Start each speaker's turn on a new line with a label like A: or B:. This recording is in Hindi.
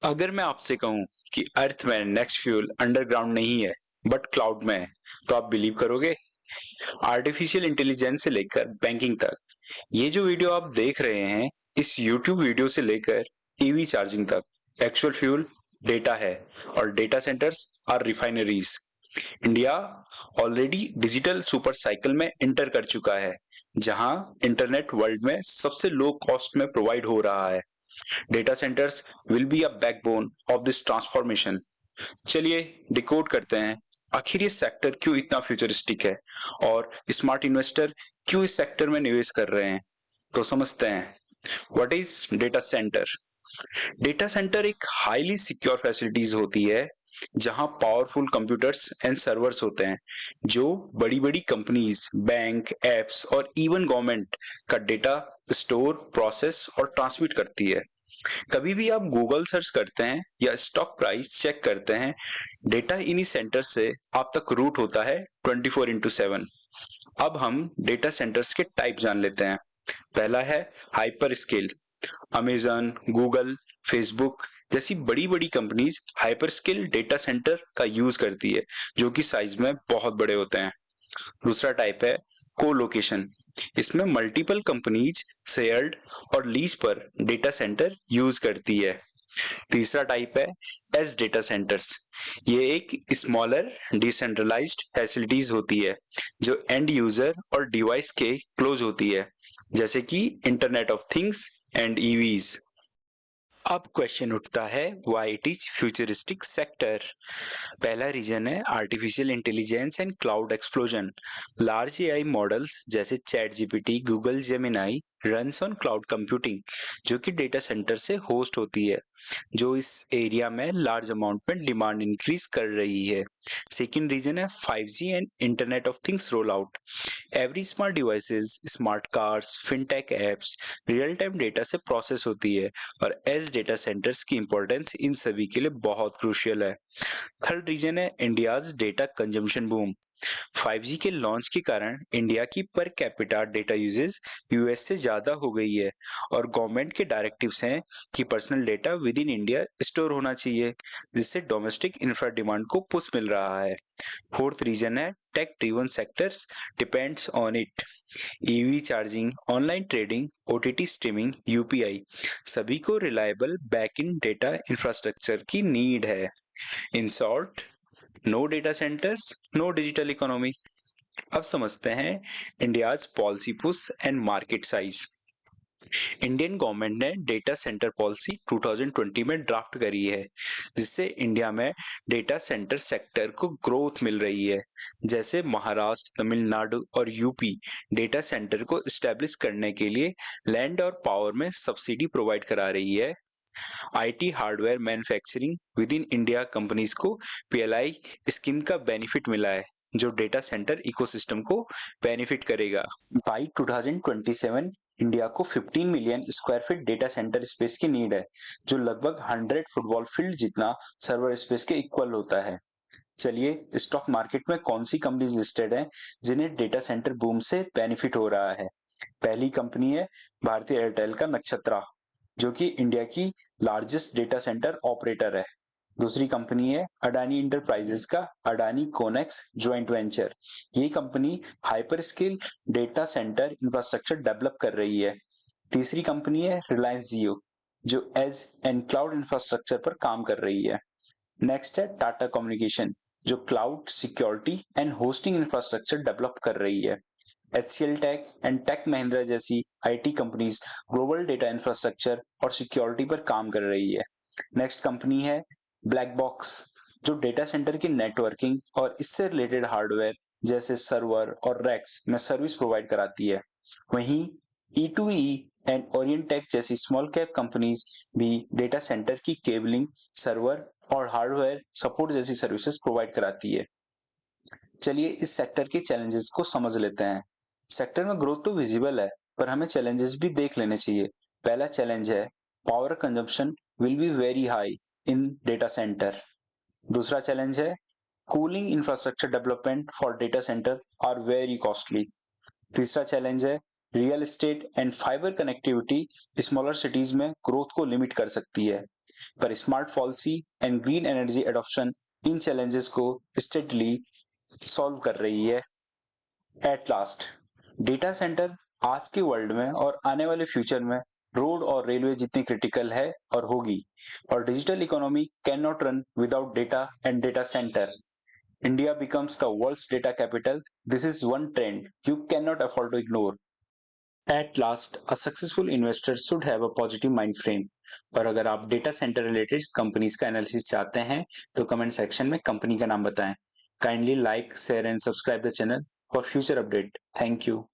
A: अगर मैं आपसे कहूं कि अर्थ में नेक्स्ट फ्यूल अंडरग्राउंड नहीं है बट क्लाउड में है, तो आप बिलीव करोगे? आर्टिफिशियल इंटेलिजेंस से लेकर बैंकिंग तक, ये जो वीडियो आप देख रहे हैं, इस यूट्यूब वीडियो से लेकर ईवी चार्जिंग तक, एक्चुअल फ्यूल डेटा है और data centres are refineries. India already digital super cycle में इंटर कर चुका है, जहां इंटरनेट वर्ल्ड में सबसे लो कॉस्ट में प्रोवाइड हो रहा है। Data centres will be a backbone of this transformation. चलिए डिकोड करते हैं, आखिर ये सेक्टर क्यों इतना फ्यूचरिस्टिक है और स्मार्ट इन्वेस्टर क्यों इस सेक्टर में निवेश कर रहे हैं। तो समझते हैं, what is data centre. Data centre एक हाईली सिक्योर फैसिलिटीज होती है जहां पावरफुल कंप्यूटर्स एंड सर्वर्स होते हैं जो बड़ी बड़ी कंपनीज, बैंक, एप्स और इवन गवर्नमेंट का डेटा स्टोर, प्रोसेस और ट्रांसमिट करती है। कभी भी आप गूगल सर्च करते हैं या स्टॉक प्राइस चेक करते हैं, डेटा इन्हीं सेंटर से आप तक रूट होता है 24/7। अब हम डेटा सेंटर्स के टाइप जान लेते हैं। पहला है hyper scale. Amazon, Google, Facebook जैसी बड़ी बड़ी companies hyper scale data centre का यूज करती है, जो कि साइज में बहुत बड़े होते हैं। दूसरा टाइप है कोलोकेशन। इसमें मल्टीपल कंपनीज शेयर्ड और लीज पर डेटा सेंटर यूज करती है। तीसरा टाइप है एज डेटा सेंटर्स। ये एक स्मॉलर डिसेंट्रलाइज्ड फैसिलिटीज होती है जो एंड यूजर और डिवाइस के क्लोज होती है, जैसे कि internet of things and EVs. अब क्वेश्चन उठता है, why it is futuristic sector. पहला रीजन है artificial intelligence and cloud explosion. Large AI models जैसे chat GPT, Google Gemini runs on cloud computing, जो कि डेटा सेंटर से होस्ट होती है, जो इस एरिया में लार्ज अमाउंट में डिमांड इंक्रीज कर रही है। सेकेंड रीजन है 5G and internet of things roll out. Every smart devices, smart cars, fintech apps real time data से प्रोसेस होती है और एज डेटा सेंटर्स की इंपॉर्टेंस इन सभी के लिए बहुत क्रूशियल है। थर्ड रीजन है India's data consumption boom. 5G के लॉन्च के कारण इंडिया की per capita data usage US से ज्यादा हो गई है और गवर्नमेंट के डायरेक्टिव्स हैं कि personal data within India store होना चाहिए, जिससे डोमेस्टिक इंफ्रा डिमांड को पुश मिल रहा है। फोर्थ रीजन है tech driven sectors depends on it. EV charging, online trading, OTT streaming, UPI, सभी को reliable backend data infrastructure की नीड है। In short, no data centres, no digital economy. अब समझते हैं India's policy push and market size. Indian government ने डेटा सेंटर पॉलिसी 2020 में ड्राफ्ट करी है, जिससे इंडिया में डेटा सेंटर सेक्टर को ग्रोथ मिल रही है। जैसे महाराष्ट्र, तमिलनाडु और यूपी डेटा सेंटर को स्टैब्लिश करने के लिए लैंड और पावर में सब्सिडी प्रोवाइड करा रही है। IT hardware manufacturing with in India companies को पीएलआई स्कीम का बेनिफिट मिला है, जो डेटा सेंटर इकोसिस्टम को बेनिफिट करेगा। बाई 2027 इंडिया को 15 million square feet data centre space की नीड है, जो लगभग 100 फुटबॉल फील्ड जितना सर्वर स्पेस के इक्वल होता है। चलिए स्टॉक मार्केट में कौन सी कंपनीज लिस्टेड हैं जिन्हें डेटा सेंटर बूम से बेनिफिट हो रहा है। पहली कंपनी है भारतीय एयरटेल का नक्षत्रा, जो कि इंडिया की लार्जेस्ट डेटा सेंटर ऑपरेटर है। दूसरी कंपनी है अडानी इंटरप्राइजेस का अडानी कोनेक्स जॉइंट वेंचर। ये company hyper scale data centre infrastructure develop कर रही है। तीसरी कंपनी है रिलायंस जियो, जो एज एंड क्लाउड इंफ्रास्ट्रक्चर पर काम कर रही है। नेक्स्ट है टाटा कम्युनिकेशन, जो cloud security and hosting infrastructure develop कर रही है। HCL tech and tech Mahindra जैसी IT companies global data infrastructure और सिक्योरिटी पर काम कर रही है। नेक्स्ट कंपनी है ब्लैक बॉक्स, जो डेटा सेंटर की नेटवर्किंग और इससे रिलेटेड हार्डवेयर जैसे सर्वर और रैक्स में सर्विस प्रोवाइड कराती है। वहीं E2E एंड ओरिएंट टेक जैसी स्मॉल कैप कंपनीज भी डेटा सेंटर की केबलिंग, सर्वर और हार्डवेयर सपोर्ट जैसी सर्विसेज प्रोवाइड कराती है। चलिए इस सेक्टर के चैलेंजेस को समझ लेते हैं। सेक्टर में ग्रोथ तो विजिबल है, पर हमें चैलेंजेस भी देख लेने चाहिए। पहला चैलेंज है power consumption will be very high in data centre. दूसरा चैलेंज है cooling infrastructure development for data centre are very costly. तीसरा चैलेंज है real estate and fibre connectivity smaller cities में ग्रोथ को लिमिट कर सकती है। पर smart policy and green energy adoption इन चैलेंजेस को स्टेडली सॉल्व कर रही है। एट लास्ट, डेटा सेंटर आज के वर्ल्ड में और आने वाले फ्यूचर में रोड और रेलवे जितनी क्रिटिकल है और होगी, और digital economy can not run without data and data centre. India becomes the world's data capital. This is one trend you cannot afford to ignore. At last, a successful investor should have a positive mind frame. और अगर आप डेटा सेंटर रिलेटेड कंपनीज का एनालिसिस चाहते हैं तो कमेंट सेक्शन में कंपनी का नाम बताएं। Kindly like, share and subscribe the channel for future update. Thank you.